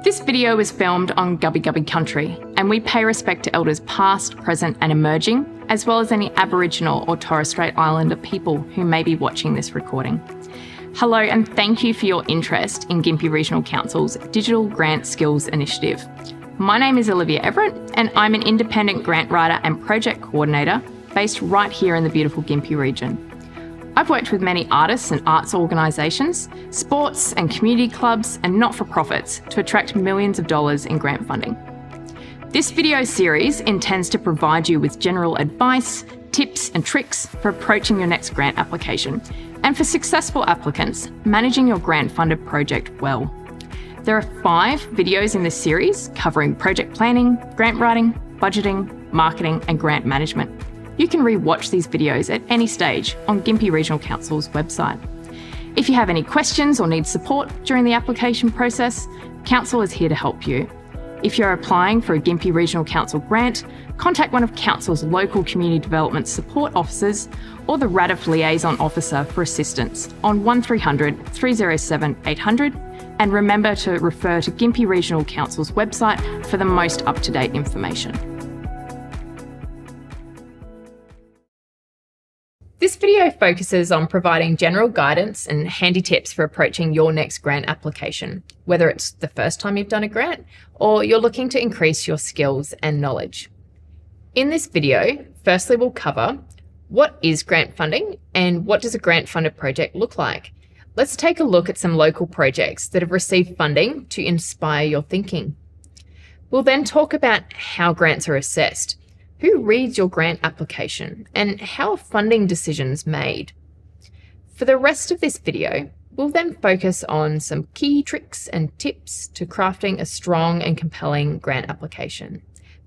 This video was filmed on Gubbi Gubbi country, and we pay respect to elders past, present and emerging, as well as any Aboriginal or Torres Strait Islander people who may be watching this recording. Hello and thank you for your interest in Gympie Regional Council's Digital Grant Skills Initiative. My name is Olivia Everett and I'm an independent grant writer and project coordinator based right here in the beautiful Gympie region. I've worked with many artists and arts organisations, sports and community clubs and not-for-profits to attract millions of dollars in grant funding. This video series intends to provide you with general advice, tips and tricks for approaching your next grant application and for successful applicants managing your grant-funded project well. There are 5 videos in this series covering project planning, grant writing, budgeting, marketing and grant management. You can re-watch these videos at any stage on Gympie Regional Council's website. If you have any questions or need support during the application process, Council is here to help you. If you're applying for a Gympie Regional Council grant, contact one of Council's local community development support officers or the RADF liaison officer for assistance on 1300 307 800 and remember to refer to Gympie Regional Council's website for the most up-to-date information. This video focuses on providing general guidance and handy tips for approaching your next grant application, whether it's the first time you've done a grant or you're looking to increase your skills and knowledge. In this video, firstly we'll cover what is grant funding and what does a grant funded project look like. Let's take a look at some local projects that have received funding to inspire your thinking. We'll then talk about how grants are assessed, who reads your grant application, and how are funding decisions made. For the rest of this video, we'll then focus on some key tricks and tips to crafting a strong and compelling grant application.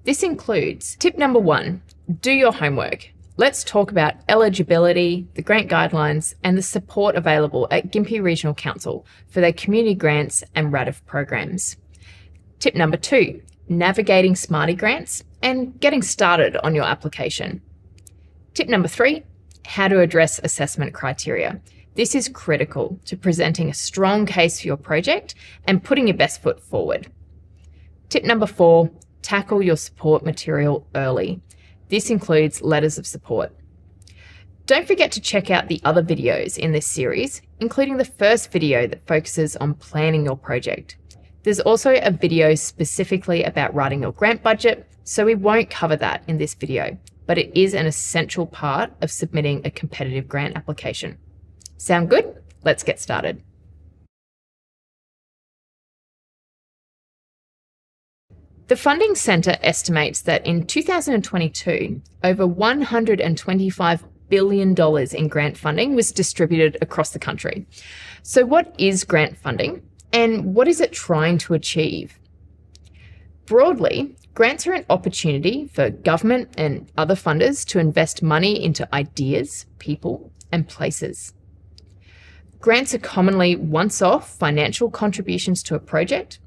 This includes tip number 1, do your homework. Let's talk about eligibility, the grant guidelines, and the support available at Gympie Regional Council for their community grants and RADF programs. Tip number 2, navigating Smarty grants and getting started on your application. Tip number 3, how to address assessment criteria. This is critical to presenting a strong case for your project and putting your best foot forward. Tip number 4, tackle your support material early. This includes letters of support. Don't forget to check out the other videos in this series, including the first video that focuses on planning your project. There's also a video specifically about writing your grant budget, so we won't cover that in this video, but it is an essential part of submitting a competitive grant application. Sound good? Let's get started. The Funding Centre estimates that in 2022, over $125 billion in grant funding was distributed across the country. So what is grant funding and what is it trying to achieve? Broadly, grants are an opportunity for government and other funders to invest money into ideas, people, and places. Grants are commonly once-off financial contributions to a project.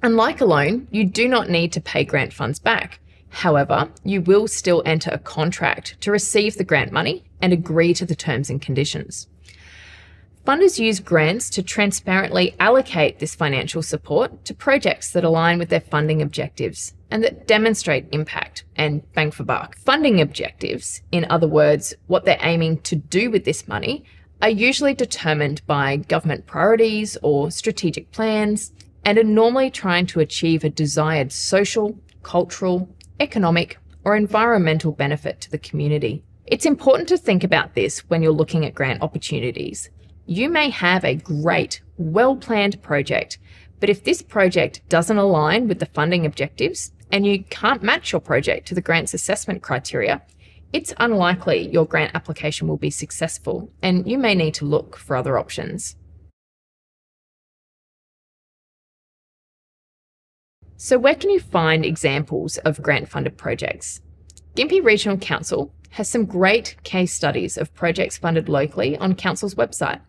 And like a loan, you do not need to pay grant funds back. However, you will still enter a contract to receive the grant money and agree to the terms and conditions. Funders use grants to transparently allocate this financial support to projects that align with their funding objectives and that demonstrate impact and bang for buck. Funding objectives, in other words, what they're aiming to do with this money, are usually determined by government priorities or strategic plans and are normally trying to achieve a desired social, cultural, economic, or environmental benefit to the community. It's important to think about this when you're looking at grant opportunities. You may have a great, well-planned project, but if this project doesn't align with the funding objectives and you can't match your project to the grant's assessment criteria, it's unlikely your grant application will be successful and you may need to look for other options. So where can you find examples of grant-funded projects? Gympie Regional Council has some great case studies of projects funded locally on Council's website.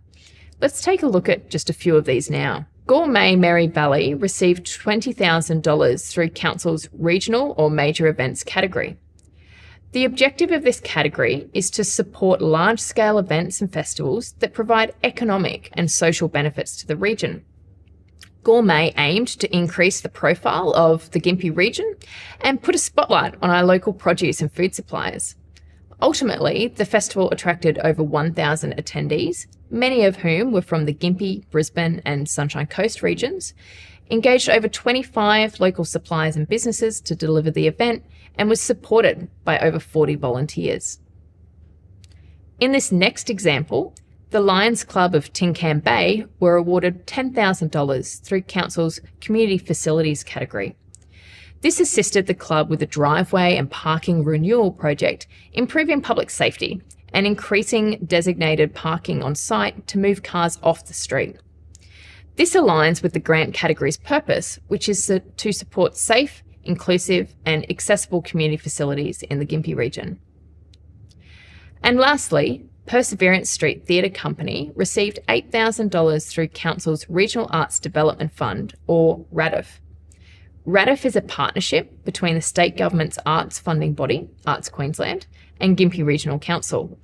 Let's take a look at just a few of these now. Gourmet Mary Valley received $20,000 through Council's regional or major events category. The objective of this category is to support large-scale events and festivals that provide economic and social benefits to the region. Gourmet aimed to increase the profile of the Gympie region and put a spotlight on our local produce and food suppliers. Ultimately, the festival attracted over 1,000 attendees, many of whom were from the Gympie, Brisbane and Sunshine Coast regions, engaged over 25 local suppliers and businesses to deliver the event, and was supported by over 40 volunteers. In this next example, the Lions Club of Tin Can Bay were awarded $10,000 through Council's Community Facilities category. This assisted the club with a driveway and parking renewal project, improving public safety and increasing designated parking on site to move cars off the street. This aligns with the grant category's purpose, which is to support safe, inclusive and accessible community facilities in the Gympie region. And lastly, Perseverance Street Theatre Company received $8,000 through Council's Regional Arts Development Fund, or RADF. RADF is a partnership between the state government's arts funding body, Arts Queensland, and Gympie Regional Council.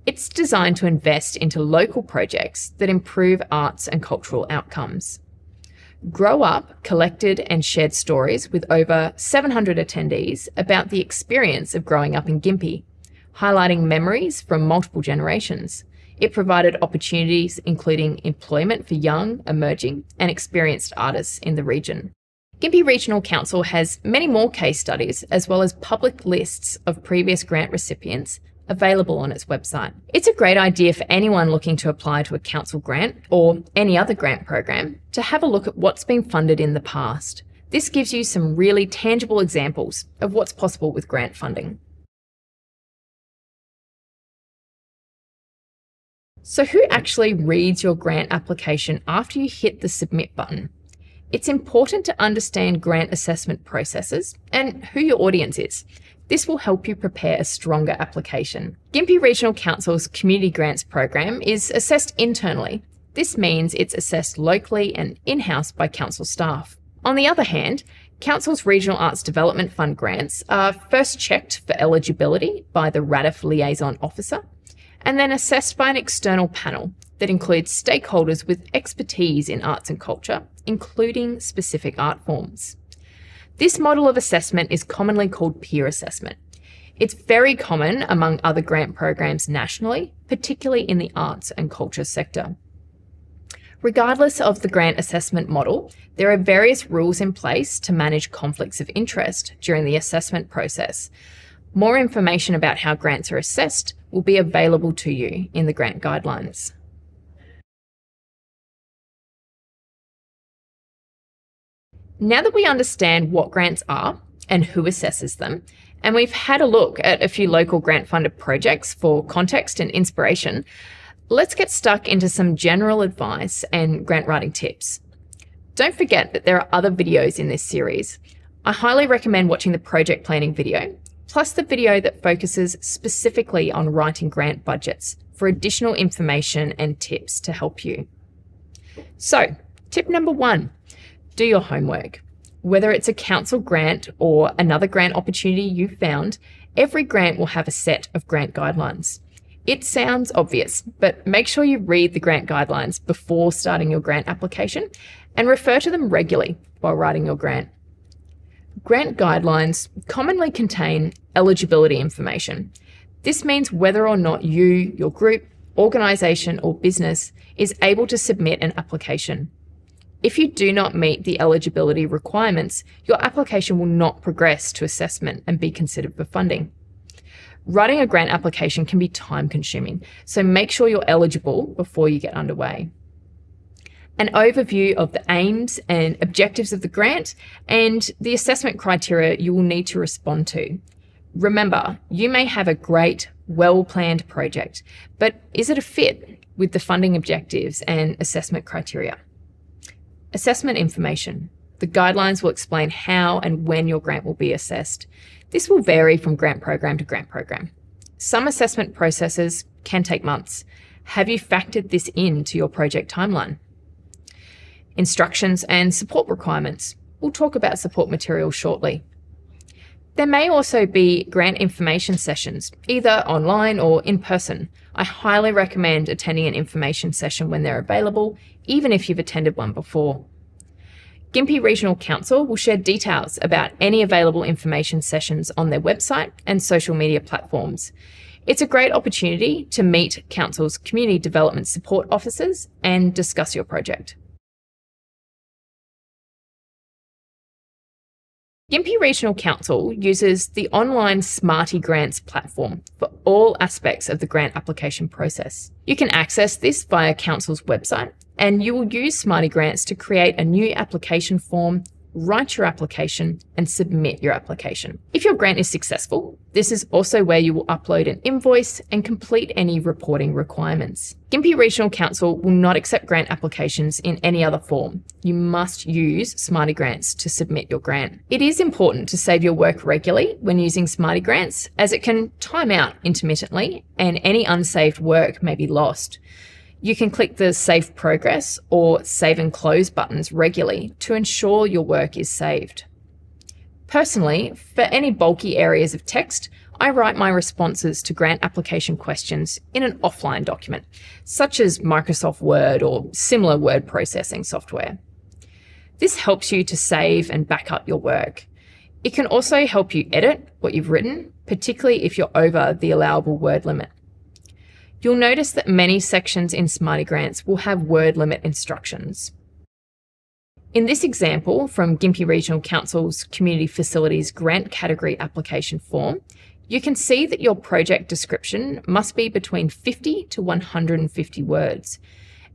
It's designed to invest into local projects that improve arts and cultural outcomes. Grow Up collected and shared stories with over 700 attendees about the experience of growing up in Gympie, highlighting memories from multiple generations. It provided opportunities including employment for young, emerging and experienced artists in the region. Gympie Regional Council has many more case studies as well as public lists of previous grant recipients available on its website. It's a great idea for anyone looking to apply to a council grant or any other grant program to have a look at what's been funded in the past. This gives you some really tangible examples of what's possible with grant funding. So who actually reads your grant application after you hit the submit button? It's important to understand grant assessment processes and who your audience is. This will help you prepare a stronger application. Gympie Regional Council's Community Grants program is assessed internally. This means it's assessed locally and in-house by council staff. On the other hand, Council's Regional Arts Development Fund grants are first checked for eligibility by the RADF Liaison Officer and then assessed by an external panel that includes stakeholders with expertise in arts and culture, including specific art forms. This model of assessment is commonly called peer assessment. It's very common among other grant programs nationally, particularly in the arts and culture sector. Regardless of the grant assessment model, there are various rules in place to manage conflicts of interest during the assessment process. More information about how grants are assessed will be available to you in the grant guidelines. Now that we understand what grants are and who assesses them, and we've had a look at a few local grant-funded projects for context and inspiration, let's get stuck into some general advice and grant writing tips. Don't forget that there are other videos in this series. I highly recommend watching the project planning video, plus the video that focuses specifically on writing grant budgets for additional information and tips to help you. So, tip number 1. Do your homework. Whether it's a council grant or another grant opportunity you've found, every grant will have a set of grant guidelines. It sounds obvious, but make sure you read the grant guidelines before starting your grant application and refer to them regularly while writing your grant. Grant guidelines commonly contain eligibility information. This means whether or not you, your group, organisation or business is able to submit an application. If you do not meet the eligibility requirements, your application will not progress to assessment and be considered for funding. Writing a grant application can be time-consuming, so make sure you're eligible before you get underway. An overview of the aims and objectives of the grant and the assessment criteria you will need to respond to. Remember, you may have a great, well-planned project, but is it a fit with the funding objectives and assessment criteria? Assessment information. The guidelines will explain how and when your grant will be assessed. This will vary from grant program to grant program. Some assessment processes can take months. Have you factored this into your project timeline? Instructions and support requirements. We'll talk about support materials shortly. There may also be grant information sessions, either online or in person. I highly recommend attending an information session when they're available, even if you've attended one before. Gympie Regional Council will share details about any available information sessions on their website and social media platforms. It's a great opportunity to meet Council's community development support officers and discuss your project. Gympie Regional Council uses the online Smarty Grants platform for all aspects of the grant application process. You can access this via Council's website, and you will use Smarty Grants to create a new application form, write your application, and submit your application. If your grant is successful, this is also where you will upload an invoice and complete any reporting requirements. Gympie Regional Council will not accept grant applications in any other form. You must use Smarty Grants to submit your grant. It is important to save your work regularly when using Smarty Grants, as it can time out intermittently and any unsaved work may be lost. You can click the Save Progress or Save and Close buttons regularly to ensure your work is saved. Personally, for any bulky areas of text, I write my responses to grant application questions in an offline document, such as Microsoft Word or similar word processing software. This helps you to save and back up your work. It can also help you edit what you've written, particularly if you're over the allowable word limit. You'll notice that many sections in Smarty Grants will have word limit instructions. In this example from Gympie Regional Council's Community Facilities Grant Category Application Form, you can see that your project description must be between 50 to 150 words.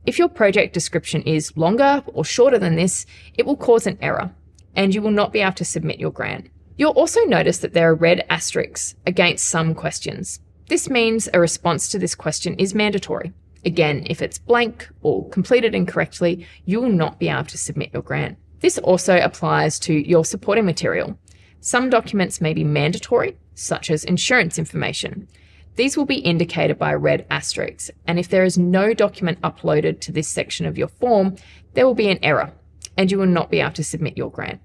If your project description is longer or shorter than this, it will cause an error, and you will not be able to submit your grant. You'll also notice that there are red asterisks against some questions. This means a response to this question is mandatory. Again, if it's blank or completed incorrectly, you will not be able to submit your grant. This also applies to your supporting material. Some documents may be mandatory, such as insurance information. These will be indicated by a red asterisk, and if there is no document uploaded to this section of your form, there will be an error, and you will not be able to submit your grant.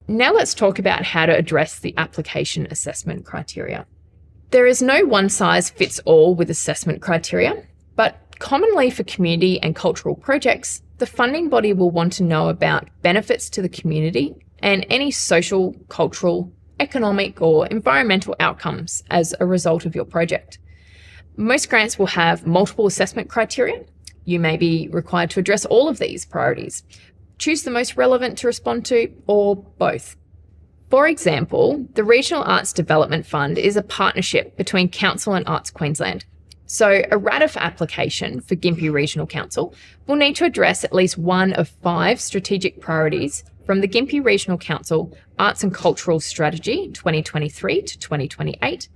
Now let's talk about how to address the application assessment criteria. There is no one-size-fits-all with assessment criteria, but commonly for community and cultural projects, the funding body will want to know about benefits to the community and any social, cultural, economic or environmental outcomes as a result of your project. Most grants will have multiple assessment criteria. You may be required to address all of these priorities. Choose the most relevant to respond to, or both. For example, the Regional Arts Development Fund is a partnership between Council and Arts Queensland. So a RADF application for Gympie Regional Council will need to address at least one of 5 strategic priorities from the Gympie Regional Council Arts and Cultural Strategy 2023 to 2028,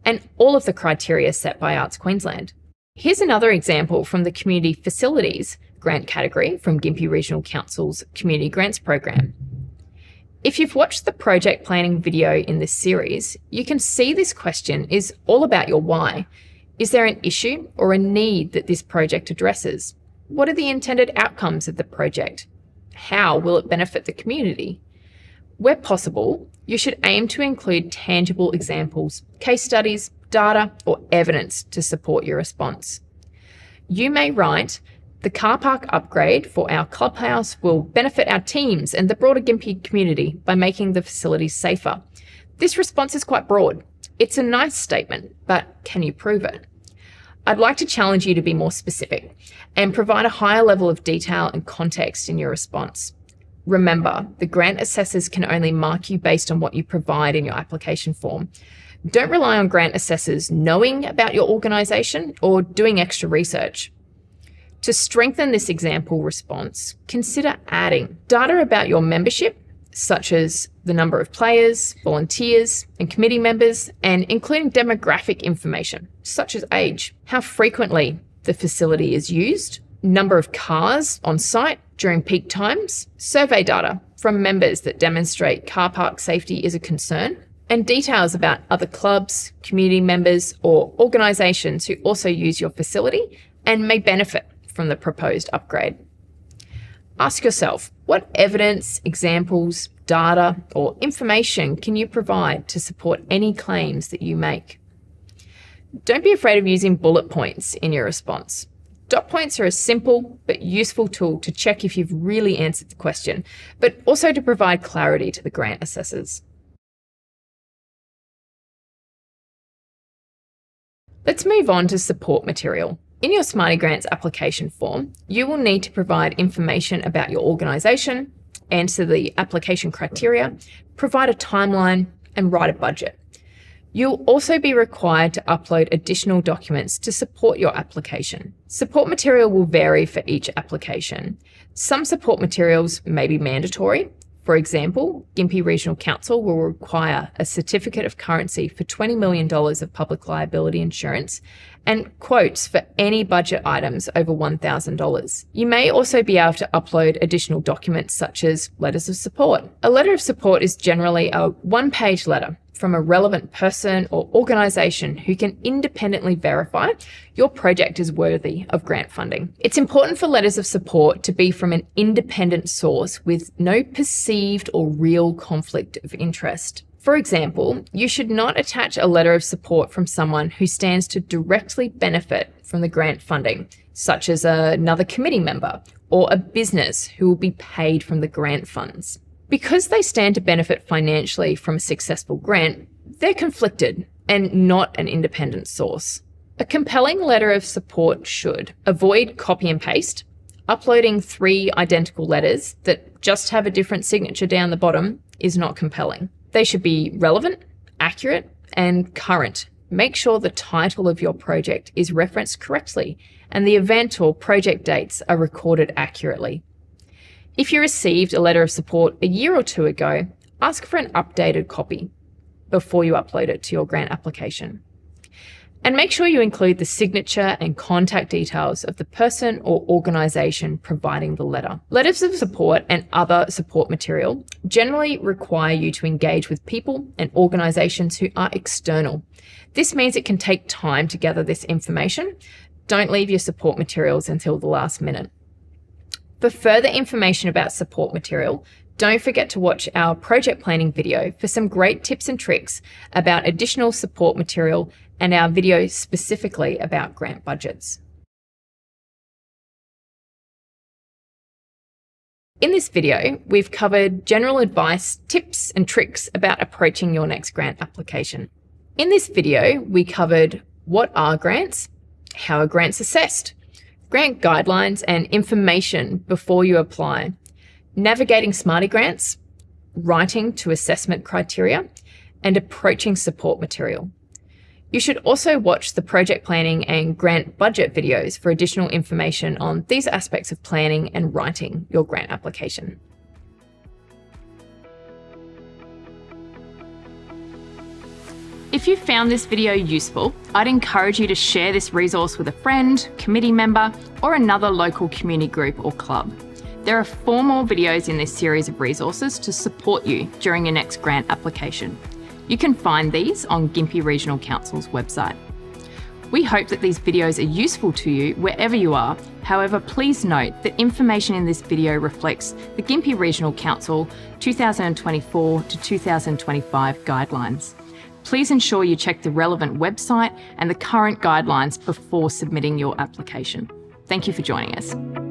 and all of the criteria set by Arts Queensland. Here's another example from the Community Facilities grant category from Gympie Regional Council's Community Grants Program. If you've watched the project planning video in this series, you can see this question is all about your why. Is there an issue or a need that this project addresses? What are the intended outcomes of the project? How will it benefit the community? Where possible, you should aim to include tangible examples, case studies, data, or evidence to support your response. You may write, the car park upgrade for our clubhouse will benefit our teams and the broader Gympie community by making the facilities safer. This response is quite broad. It's a nice statement, but can you prove it? I'd like to challenge you to be more specific and provide a higher level of detail and context in your response. Remember, the grant assessors can only mark you based on what you provide in your application form. Don't rely on grant assessors knowing about your organisation or doing extra research. To strengthen this example response, consider adding data about your membership, such as the number of players, volunteers, and committee members, and including demographic information, such as age, how frequently the facility is used, number of cars on site during peak times, survey data from members that demonstrate car park safety is a concern, and details about other clubs, community members, or organisations who also use your facility and may benefit from the proposed upgrade. Ask yourself, what evidence, examples, data, or information can you provide to support any claims that you make? Don't be afraid of using bullet points in your response. Dot points are a simple but useful tool to check if you've really answered the question, but also to provide clarity to the grant assessors. Let's move on to support material. In your Smarty Grants application form, you will need to provide information about your organisation, answer the application criteria, provide a timeline, and write a budget. You'll also be required to upload additional documents to support your application. Support material will vary for each application. Some support materials may be mandatory. For example, Gympie Regional Council will require a certificate of currency for $20 million of public liability insurance and quotes for any budget items over $1,000. You may also be able to upload additional documents such as letters of support. A letter of support is generally a one-page letter from a relevant person or organisation who can independently verify your project is worthy of grant funding. It's important for letters of support to be from an independent source with no perceived or real conflict of interest. For example, you should not attach a letter of support from someone who stands to directly benefit from the grant funding, such as another committee member or a business who will be paid from the grant funds. Because they stand to benefit financially from a successful grant, they're conflicted and not an independent source. A compelling letter of support should avoid copy and paste. Uploading 3 identical letters that just have a different signature down the bottom is not compelling. They should be relevant, accurate, and current. Make sure the title of your project is referenced correctly and the event or project dates are recorded accurately. If you received a letter of support a year or 2 ago, ask for an updated copy before you upload it to your grant application. And make sure you include the signature and contact details of the person or organisation providing the letter. Letters of support and other support material generally require you to engage with people and organisations who are external. This means it can take time to gather this information. Don't leave your support materials until the last minute. For further information about support material, don't forget to watch our project planning video for some great tips and tricks about additional support material and our video specifically about grant budgets. In this video, we've covered general advice, tips and tricks about approaching your next grant application. In this video, we covered what are grants, how are grants assessed, grant guidelines and information before you apply, navigating Smarty Grants, writing to assessment criteria, and approaching support material. You should also watch the project planning and grant budget videos for additional information on these aspects of planning and writing your grant application. If you found this video useful, I'd encourage you to share this resource with a friend, committee member, or another local community group or club. There are 4 more videos in this series of resources to support you during your next grant application. You can find these on Gympie Regional Council's website. We hope that these videos are useful to you wherever you are. However, please note that information in this video reflects the Gympie Regional Council 2024 to 2025 guidelines. Please ensure you check the relevant website and the current guidelines before submitting your application. Thank you for joining us.